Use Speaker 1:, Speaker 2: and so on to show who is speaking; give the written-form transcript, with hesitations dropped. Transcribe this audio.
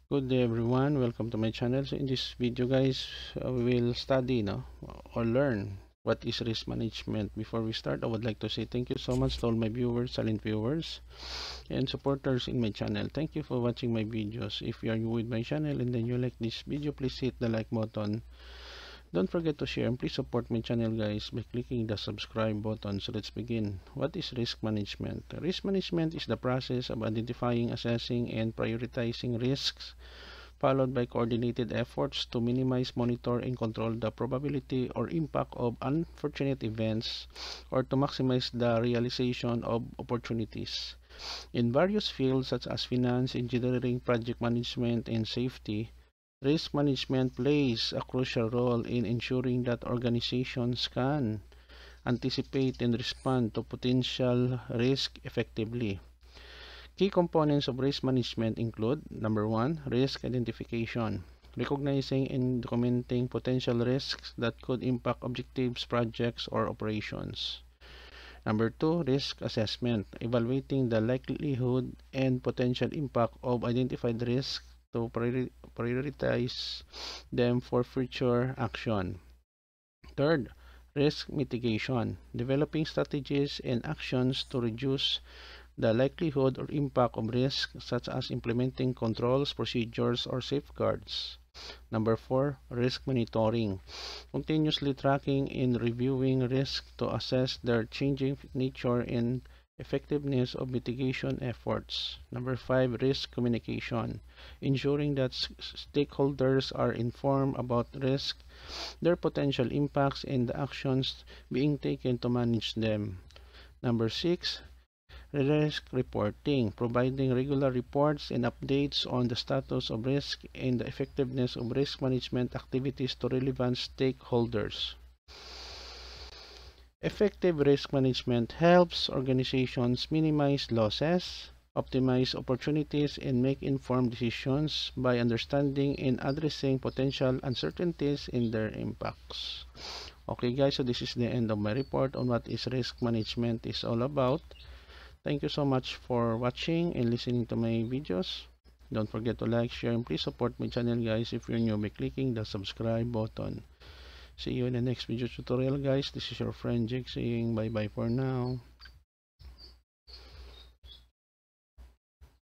Speaker 1: Good day everyone, welcome to my channel. So in this video guys, we will study or learn what is risk management. Before we start, I would like to say thank you so much to all my viewers, silent viewers and supporters in my channel. Thank you for watching my videos. If you are new with my channel and then you like this video, please hit the like button. Don't forget to share and please support my channel guys by clicking the subscribe button. So let's begin. What is risk management? Risk management is the process of identifying, assessing and prioritizing risks, followed by coordinated efforts to minimize, monitor, and control the probability or impact of unfortunate events, or to maximize the realization of opportunities. In various fields such as finance, engineering, project management, and safety, risk management plays a crucial role in ensuring that organizations can anticipate and respond to potential risk effectively. Key components of risk management include: number one, risk identification, recognizing and documenting potential risks that could impact objectives, projects, or operations. Number two, risk assessment, evaluating the likelihood and potential impact of identified risks to prioritize them for future action. Third, risk mitigation, developing strategies and actions to reduce the likelihood or impact of risk, such as implementing controls, procedures, or safeguards. Number four, risk monitoring, continuously tracking and reviewing risk to assess their changing nature and effectiveness of mitigation efforts. Number five, risk communication, ensuring that stakeholders are informed about risk, their potential impacts, and the actions being taken to manage them. Number six, risk reporting, providing regular reports and updates on the status of risk and the effectiveness of risk management activities to relevant stakeholders. Effective risk management helps organizations minimize losses, optimize opportunities, and make informed decisions by understanding and addressing potential uncertainties in their impacts. Okay guys, so this is the end of my report on what is risk management is all about. Thank you so much for watching and listening to my videos. Don't forget to like, share, and please support my channel guys if you're new by clicking the subscribe button. See you in the next video tutorial guys. This is your friend Jake saying bye bye for now.